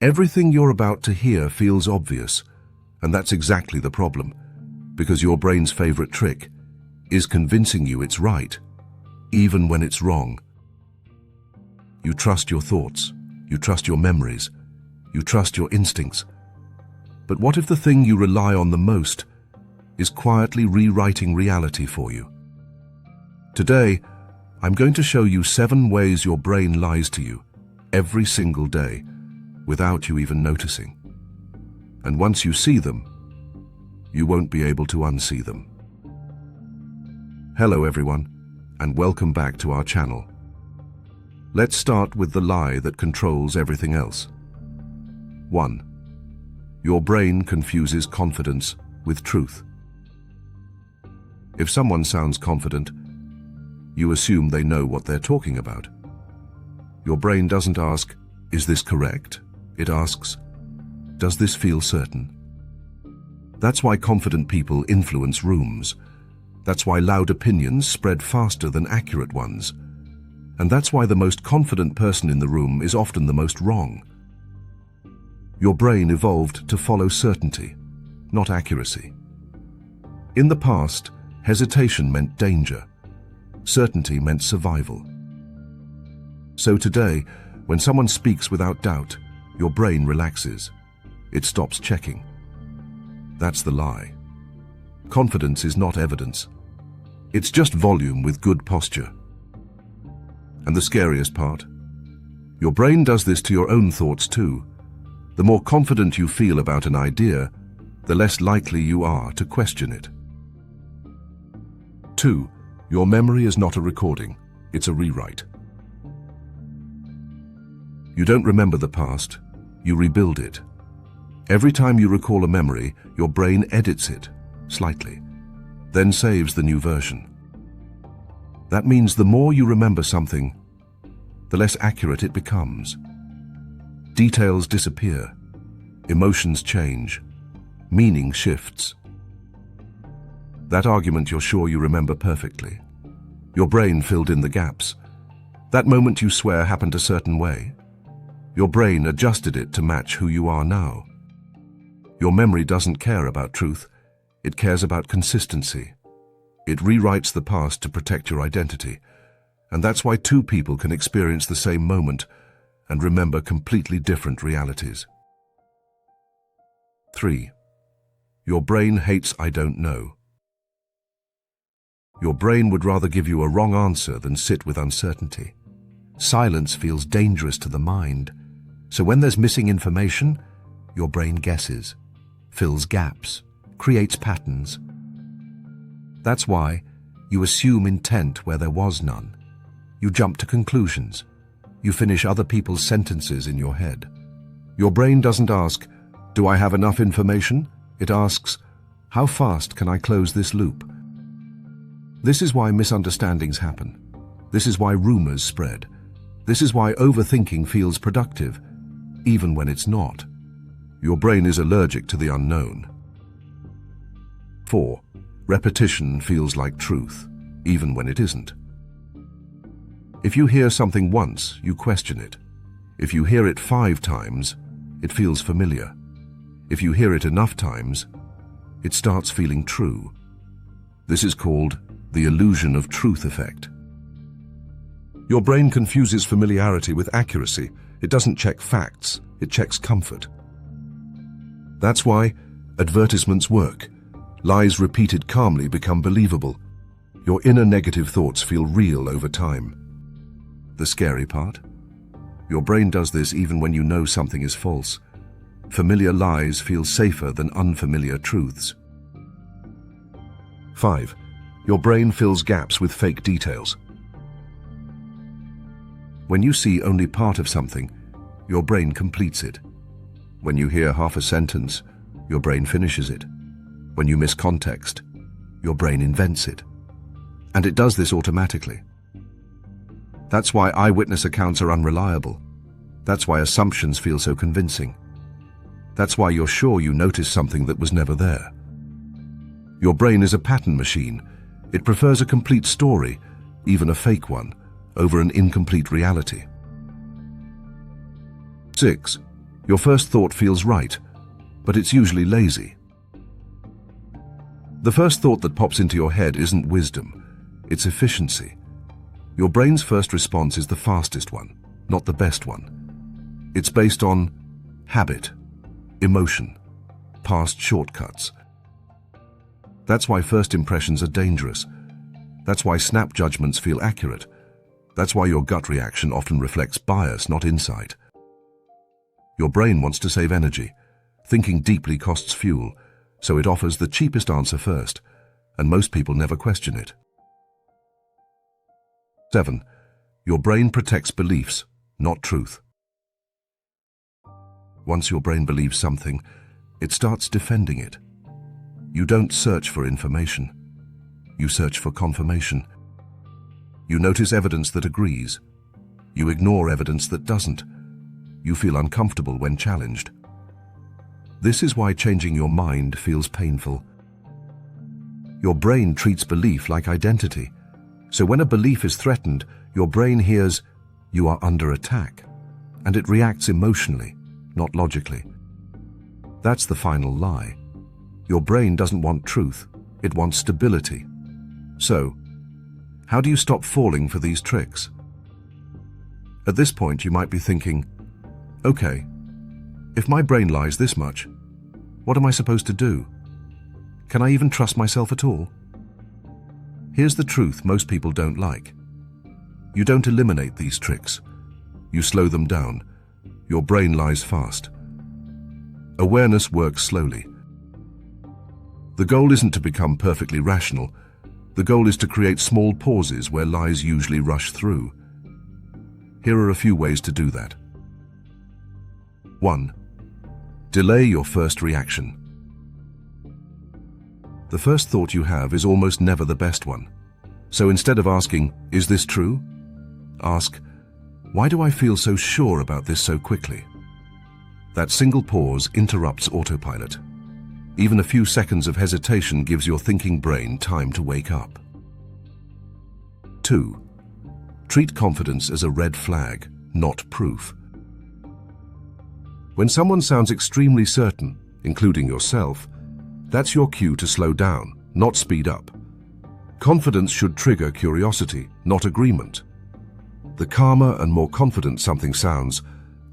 Everything you're about to hear feels obvious, and that's exactly the problem, because your brain's favorite trick is convincing you it's right, even when it's wrong. You trust your thoughts, you trust your memories, you trust your instincts. But what if the thing you rely on the most is quietly rewriting reality for you? Today, I'm going to show you 7 ways your brain lies to you every single day without you even noticing. And once you see them, you won't be able to unsee them. Hello everyone, and welcome back to our channel. Let's start with the lie that controls everything else. 1. Your brain confuses confidence with truth. If someone sounds confident, you assume they know what they're talking about. Your brain doesn't ask, "Is this correct?" It asks, "Does this feel certain?" That's why confident people influence rooms. That's why loud opinions spread faster than accurate ones. And that's why the most confident person in the room is often the most wrong. Your brain evolved to follow certainty, not accuracy. In the past, hesitation meant danger. Certainty meant survival. So today, when someone speaks without doubt, your brain relaxes. It stops checking. That's the lie. Confidence is not evidence. It's just volume with good posture. And the scariest part? Your brain does this to your own thoughts too. The more confident you feel about an idea, the less likely you are to question it. 2. Your memory is not a recording, it's a rewrite. You don't remember the past, you rebuild it. Every time you recall a memory, your brain edits it, slightly, then saves the new version. That means the more you remember something, the less accurate it becomes. Details disappear, emotions change, meaning shifts. That argument you're sure you remember perfectly. Your brain filled in the gaps. That moment you swear happened a certain way. Your brain adjusted it to match who you are now. Your memory doesn't care about truth, it cares about consistency. It rewrites the past to protect your identity, and that's why 2 people can experience the same moment and remember completely different realities. 3. Your brain hates "I don't know." Your brain would rather give you a wrong answer than sit with uncertainty. Silence feels dangerous to the mind, so when there's missing information, your brain guesses, fills gaps, creates patterns. That's why you assume intent where there was none. You jump to conclusions. You finish other people's sentences in your head. Your brain doesn't ask, "Do I have enough information?" It asks, "How fast can I close this loop?" This is why misunderstandings happen. This is why rumors spread. This is why overthinking feels productive, even when it's not. Your brain is allergic to the unknown. 4. Repetition feels like truth, even when it isn't. If you hear something once, you question it. If you hear it 5 times, it feels familiar. If you hear it enough times, it starts feeling true. This is called the illusion of truth effect. Your brain confuses familiarity with accuracy. It doesn't check facts, it checks comfort. That's why advertisements work. Lies repeated calmly become believable. Your inner negative thoughts feel real over time. The scary part? Your brain does this even when you know something is false. Familiar lies feel safer than unfamiliar truths. 5. Your brain fills gaps with fake details. When you see only part of something, your brain completes it. When you hear half a sentence, your brain finishes it. When you miss context, your brain invents it. And it does this automatically. That's why eyewitness accounts are unreliable. That's why assumptions feel so convincing. That's why you're sure you noticed something that was never there. Your brain is a pattern machine. It prefers a complete story, even a fake one, over an incomplete reality. 6. Your first thought feels right, but it's usually lazy. The first thought that pops into your head isn't wisdom, it's efficiency. Your brain's first response is the fastest one, not the best one. It's based on habit, emotion, past shortcuts. That's why first impressions are dangerous. That's why snap judgments feel accurate. That's why your gut reaction often reflects bias, not insight. Your brain wants to save energy. Thinking deeply costs fuel, so it offers the cheapest answer first, and most people never question it. 7. Your brain protects beliefs, not truth. Once your brain believes something, it starts defending it. You don't search for information. You search for confirmation. You notice evidence that agrees. You ignore evidence that doesn't. You feel uncomfortable when challenged. This is why changing your mind feels painful. Your brain treats belief like identity. So when a belief is threatened, your brain hears, "You are under attack," and it reacts emotionally, not logically. That's the final lie. Your brain doesn't want truth, it wants stability. So, how do you stop falling for these tricks? At this point, you might be thinking, okay, if my brain lies this much, what am I supposed to do? Can I even trust myself at all? Here's the truth most people don't like. You don't eliminate these tricks. You slow them down. Your brain lies fast. Awareness works slowly. The goal isn't to become perfectly rational. The goal is to create small pauses where lies usually rush through. Here are a few ways to do that. 1. Delay your first reaction. The first thought you have is almost never the best one. So instead of asking, "Is this true?" ask, "Why do I feel so sure about this so quickly?" That single pause interrupts autopilot. Even a few seconds of hesitation gives your thinking brain time to wake up. 2. Treat confidence as a red flag, not proof. When someone sounds extremely certain, including yourself, that's your cue to slow down, not speed up. Confidence should trigger curiosity, not agreement. The calmer and more confident something sounds,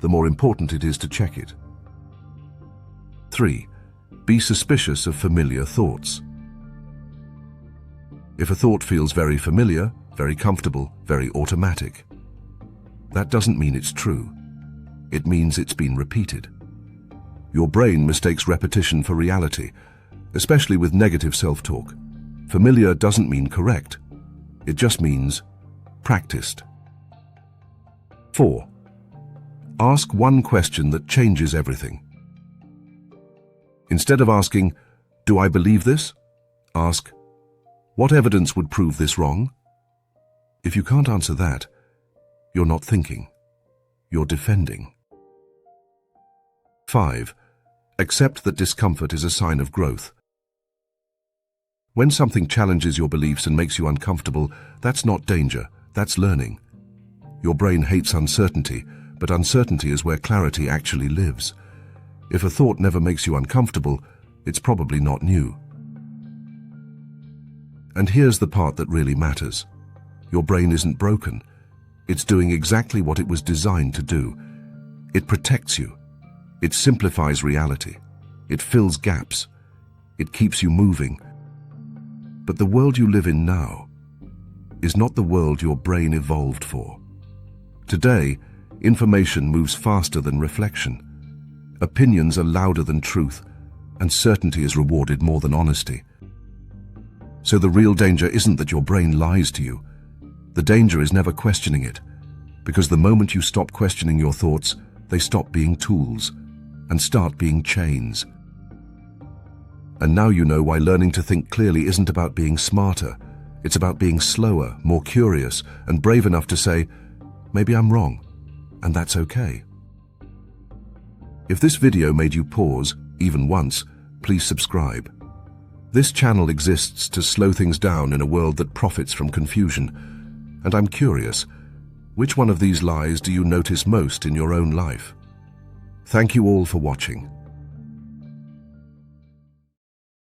the more important it is to check it. 3. Be suspicious of familiar thoughts. If a thought feels very familiar, very comfortable, very automatic, that doesn't mean it's true. It means it's been repeated. Your brain mistakes repetition for reality, especially with negative self-talk. Familiar doesn't mean correct. It just means practiced. 4. Ask one question that changes everything. Instead of asking, "Do I believe this?" ask, "What evidence would prove this wrong?" If you can't answer that, you're not thinking. You're defending. 5. Accept that discomfort is a sign of growth. When something challenges your beliefs and makes you uncomfortable, that's not danger, that's learning. Your brain hates uncertainty, but uncertainty is where clarity actually lives. If a thought never makes you uncomfortable, it's probably not new. And here's the part that really matters. Your brain isn't broken. It's doing exactly what it was designed to do. It protects you. It simplifies reality. It fills gaps. It keeps you moving. But the world you live in now is not the world your brain evolved for. Today, information moves faster than reflection. Opinions are louder than truth, and certainty is rewarded more than honesty. So the real danger isn't that your brain lies to you. The danger is never questioning it, because the moment you stop questioning your thoughts, they stop being tools and start being chains. And now you know why learning to think clearly isn't about being smarter. It's about being slower, more curious, and brave enough to say, "Maybe I'm wrong," and that's okay. If this video made you pause, even once, please subscribe. This channel exists to slow things down in a world that profits from confusion. And I'm curious, which one of these lies do you notice most in your own life? Thank you all for watching.